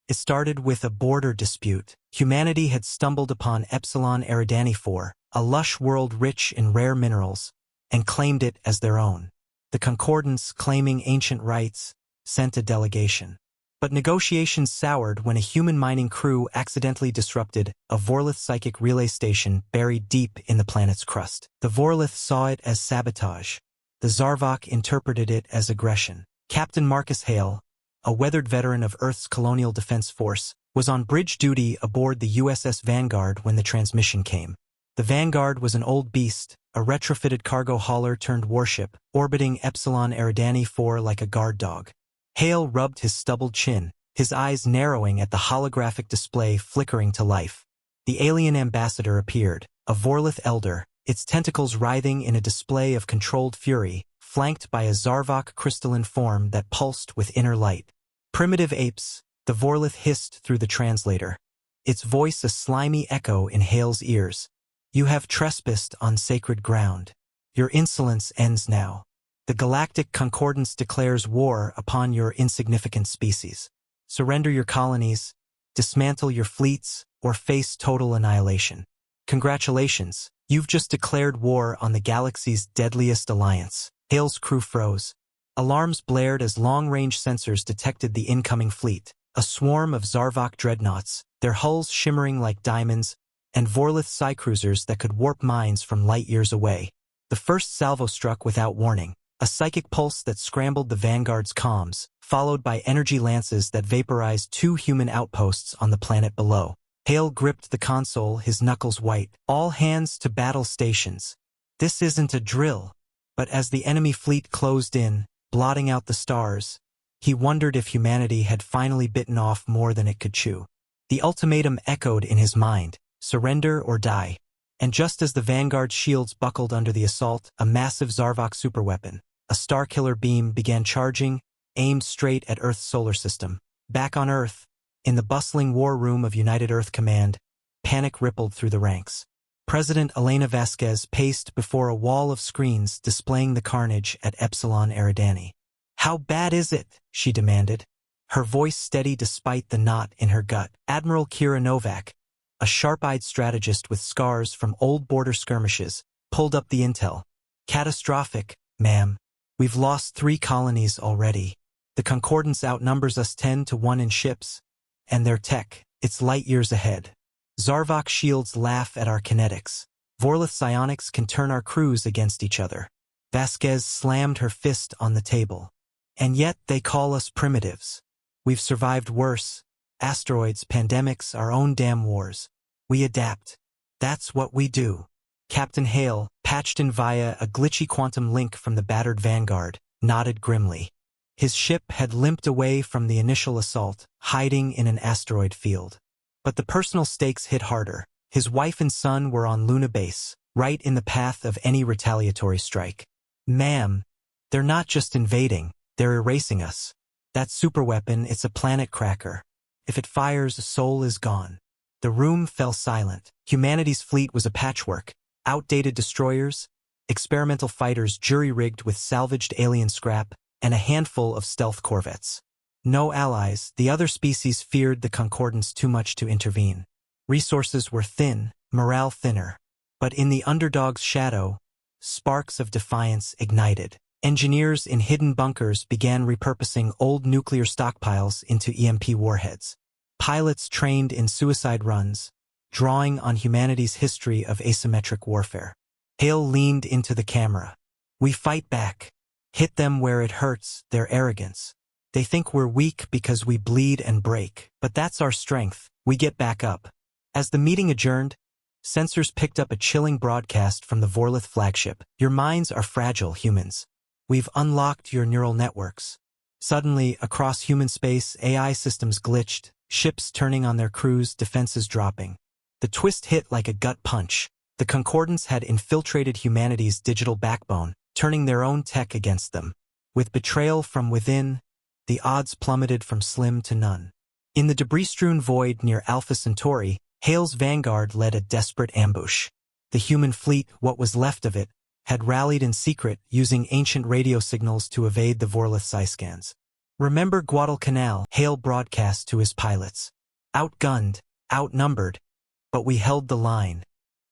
It started with a border dispute. Humanity had stumbled upon Epsilon Eridani IV, a lush world rich in rare minerals, and claimed it as their own. The Concordance, claiming ancient rights, sent a delegation. But negotiations soured when a human mining crew accidentally disrupted a Vorlith psychic relay station buried deep in the planet's crust. The Vorlith saw it as sabotage. The Zarvok interpreted it as aggression. Captain Marcus Hale, a weathered veteran of Earth's colonial defense force, was on bridge duty aboard the USS Vanguard when the transmission came. The Vanguard was an old beast, a retrofitted cargo hauler turned warship, orbiting Epsilon Eridani IV like a guard dog. Hale rubbed his stubbled chin, his eyes narrowing at the holographic display flickering to life. The alien ambassador appeared, a Vorlith elder, its tentacles writhing in a display of controlled fury, flanked by a Zarvok crystalline form that pulsed with inner light. Primitive apes, the Vorlith hissed through the translator, its voice a slimy echo in Hale's ears. You have trespassed on sacred ground. Your insolence ends now. The Galactic Concordance declares war upon your insignificant species. Surrender your colonies, dismantle your fleets, or face total annihilation. Congratulations, you've just declared war on the galaxy's deadliest alliance. Hale's crew froze. Alarms blared as long-range sensors detected the incoming fleet, a swarm of Zarvok dreadnoughts, their hulls shimmering like diamonds, and Vorlith psycruisers that could warp minds from light years away. The first salvo struck without warning, a psychic pulse that scrambled the Vanguard's comms, followed by energy lances that vaporized 2 human outposts on the planet below. Hale gripped the console, his knuckles white. All hands to battle stations. This isn't a drill. But as the enemy fleet closed in, blotting out the stars, he wondered if humanity had finally bitten off more than it could chew. The ultimatum echoed in his mind, surrender or die. And just as the Vanguard shields buckled under the assault, a massive Zarvok superweapon, a Starkiller beam, began charging, aimed straight at Earth's solar system. Back on Earth, in the bustling war room of United Earth Command, panic rippled through the ranks. President Elena Vasquez paced before a wall of screens displaying the carnage at Epsilon Eridani. How bad is it? She demanded, her voice steady despite the knot in her gut. Admiral Kira Novak, a sharp-eyed strategist with scars from old border skirmishes, pulled up the intel. Catastrophic, ma'am. We've lost 3 colonies already. The Concordance outnumbers us 10-1 in ships, and their tech, it's light years ahead. Zarvok shields laugh at our kinetics. Vorlith psionics can turn our crews against each other. Vasquez slammed her fist on the table. And yet they call us primitives. We've survived worse. Asteroids, pandemics, our own damn wars. We adapt. That's what we do. Captain Hale, patched in via a glitchy quantum link from the battered Vanguard, nodded grimly. His ship had limped away from the initial assault, hiding in an asteroid field. But the personal stakes hit harder. His wife and son were on Luna Base, right in the path of any retaliatory strike. Ma'am, they're not just invading, they're erasing us. That superweapon, it's a planet cracker. If it fires, a soul is gone. The room fell silent. Humanity's fleet was a patchwork. Outdated destroyers, experimental fighters jury-rigged with salvaged alien scrap, and a handful of stealth corvettes. No allies, the other species feared the Concordance too much to intervene. Resources were thin, morale thinner. But in the underdog's shadow, sparks of defiance ignited. Engineers in hidden bunkers began repurposing old nuclear stockpiles into EMP warheads. Pilots trained in suicide runs, drawing on humanity's history of asymmetric warfare. Hale leaned into the camera. We fight back. Hit them where it hurts, their arrogance. They think we're weak because we bleed and break. But that's our strength. We get back up. As the meeting adjourned, sensors picked up a chilling broadcast from the Vorlith flagship. Your minds are fragile, humans. We've unlocked your neural networks. Suddenly, across human space, AI systems glitched, ships turning on their crews, defenses dropping. The twist hit like a gut punch. The Concordance had infiltrated humanity's digital backbone, turning their own tech against them. With betrayal from within, the odds plummeted from slim to none. In the debris-strewn void near Alpha Centauri, Hale's Vanguard led a desperate ambush. The human fleet, what was left of it, had rallied in secret, using ancient radio signals to evade the Vorlith Psyscans. Remember Guadalcanal? Hale broadcast to his pilots. Outgunned, outnumbered, but we held the line.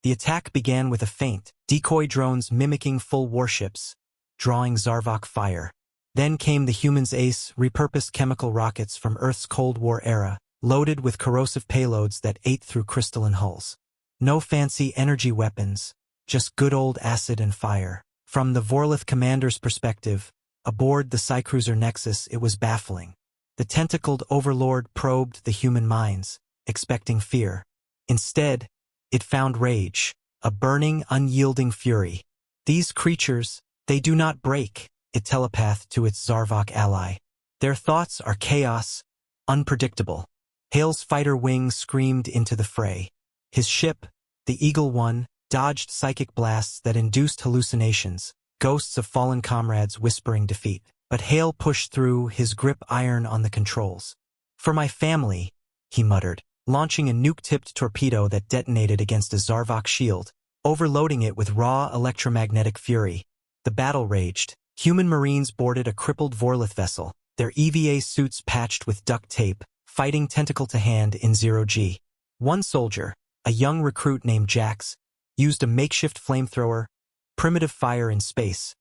The attack began with a feint, decoy drones mimicking full warships, drawing Zarvok fire. Then came the humans' ace, repurposed chemical rockets from Earth's Cold War era, loaded with corrosive payloads that ate through crystalline hulls. No fancy energy weapons, just good old acid and fire. From the Vorlith commander's perspective, aboard the Psycruiser Nexus, it was baffling. The tentacled overlord probed the human minds, expecting fear. Instead, it found rage, a burning, unyielding fury. These creatures, they do not break, it telepathed to its Zarvok ally. Their thoughts are chaos, unpredictable. Hale's fighter wing screamed into the fray. His ship, the Eagle One, dodged psychic blasts that induced hallucinations, ghosts of fallen comrades whispering defeat. But Hale pushed through, his grip iron on the controls. "For my family," he muttered, launching a nuke-tipped torpedo that detonated against a Zarvok shield, overloading it with raw electromagnetic fury. The battle raged. Human Marines boarded a crippled Vorlith vessel, their EVA suits patched with duct tape, fighting tentacle to hand in 0G. One soldier, a young recruit named Jax, used a makeshift flamethrower, primitive fire in space,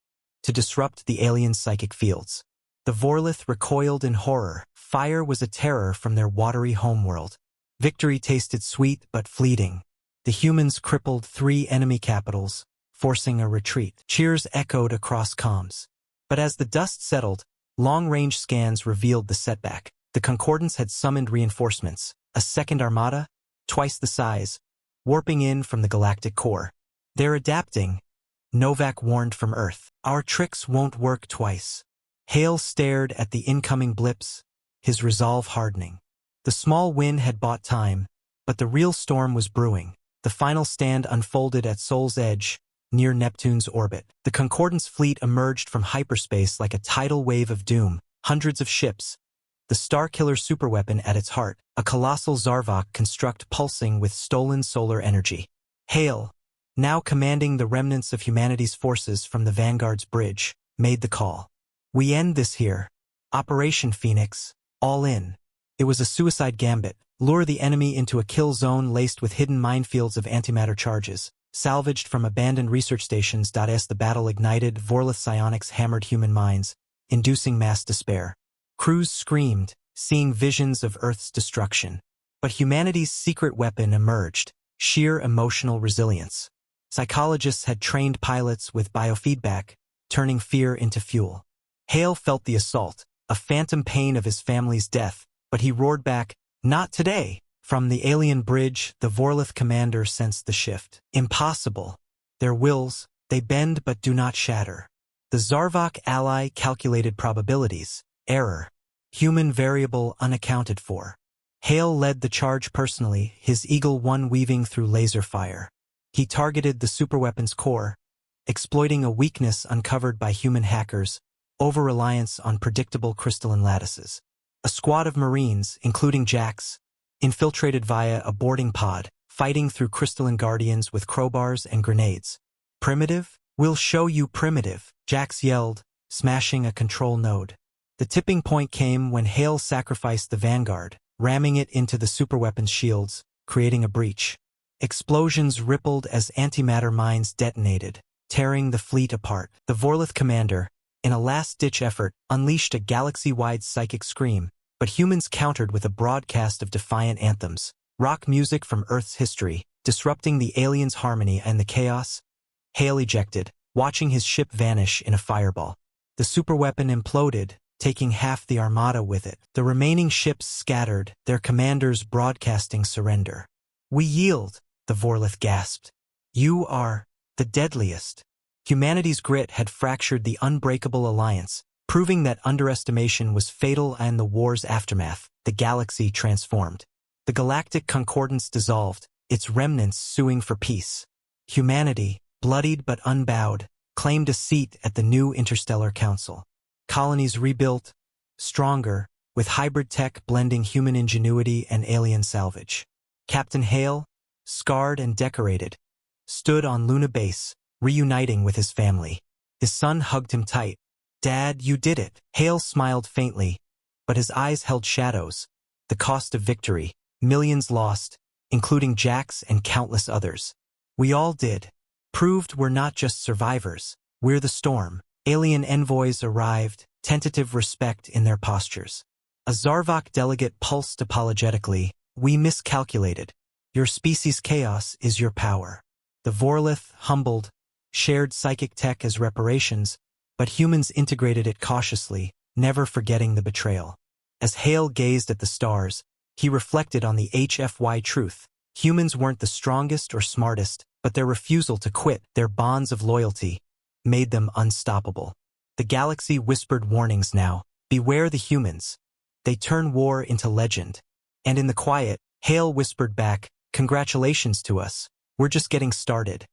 to disrupt the alien psychic fields. The Vorlith recoiled in horror. Fire was a terror from their watery homeworld. Victory tasted sweet but fleeting. The humans crippled 3 enemy capitals, forcing a retreat. Cheers echoed across comms. But as the dust settled, long-range scans revealed the setback. The Concordance had summoned reinforcements, a second armada, twice the size, warping in from the galactic core. "They're adapting," Novak warned from Earth. "Our tricks won't work twice." Hale stared at the incoming blips, his resolve hardening. The small win had bought time, but the real storm was brewing. The final stand unfolded at Sol's Edge, near Neptune's orbit. The Concordance fleet emerged from hyperspace like a tidal wave of doom, hundreds of ships, the Starkiller superweapon at its heart, a colossal Zarvok construct pulsing with stolen solar energy. Hale, now commanding the remnants of humanity's forces from the Vanguard's bridge, made the call. "We end this here. Operation Phoenix, all in." It was a suicide gambit, lure the enemy into a kill zone laced with hidden minefields of antimatter charges, salvaged from abandoned research stations. As the battle ignited, Vorlith psionics hammered human minds, inducing mass despair. Crews screamed, seeing visions of Earth's destruction. But humanity's secret weapon emerged, sheer emotional resilience. Psychologists had trained pilots with biofeedback, turning fear into fuel. Hale felt the assault, a phantom pain of his family's death, but he roared back, "Not today!" From the alien bridge, the Vorlith commander sensed the shift. Impossible. Their wills, they bend but do not shatter. The Zarvok ally calculated probabilities. Error. Human variable unaccounted for. Hale led the charge personally, his Eagle One weaving through laser fire. He targeted the superweapon's core, exploiting a weakness uncovered by human hackers, over-reliance on predictable crystalline lattices. A squad of Marines, including Jax, infiltrated via a boarding pod, fighting through crystalline guardians with crowbars and grenades. "Primitive? We'll show you primitive," Jax yelled, smashing a control node. The tipping point came when Hale sacrificed the Vanguard, ramming it into the superweapon's shields, creating a breach. Explosions rippled as antimatter mines detonated, tearing the fleet apart. The Vorlith commander, in a last-ditch effort, unleashed a galaxy-wide psychic scream, but humans countered with a broadcast of defiant anthems, rock music from Earth's history, disrupting the aliens' harmony and the chaos. Hale ejected, watching his ship vanish in a fireball. The superweapon imploded, taking half the armada with it. The remaining ships scattered, their commanders broadcasting surrender. "We yield," the Vorlith gasped. "You are the deadliest." Humanity's grit had fractured the unbreakable alliance, proving that underestimation was fatal. And the war's aftermath, the galaxy transformed. The Galactic Concordance dissolved, its remnants suing for peace. Humanity, bloodied but unbowed, claimed a seat at the new Interstellar Council. Colonies rebuilt, stronger, with hybrid tech blending human ingenuity and alien salvage. Captain Hale, scarred and decorated, stood on Luna Base, reuniting with his family. His son hugged him tight. "Dad, you did it." Hale smiled faintly, but his eyes held shadows. The cost of victory, millions lost, including Jax and countless others. We all did. Proved we're not just survivors, we're the storm. Alien envoys arrived, tentative respect in their postures. A Zarvok delegate pulsed apologetically. We miscalculated. Your species' chaos is your power. The Vorlith, humbled, shared psychic tech as reparations, but humans integrated it cautiously, never forgetting the betrayal. As Hale gazed at the stars, he reflected on the HFY truth. Humans weren't the strongest or smartest, but their refusal to quit, their bonds of loyalty, made them unstoppable. The galaxy whispered warnings now. Beware the humans. They turn war into legend. And in the quiet, Hale whispered back, congratulations to us. We're just getting started.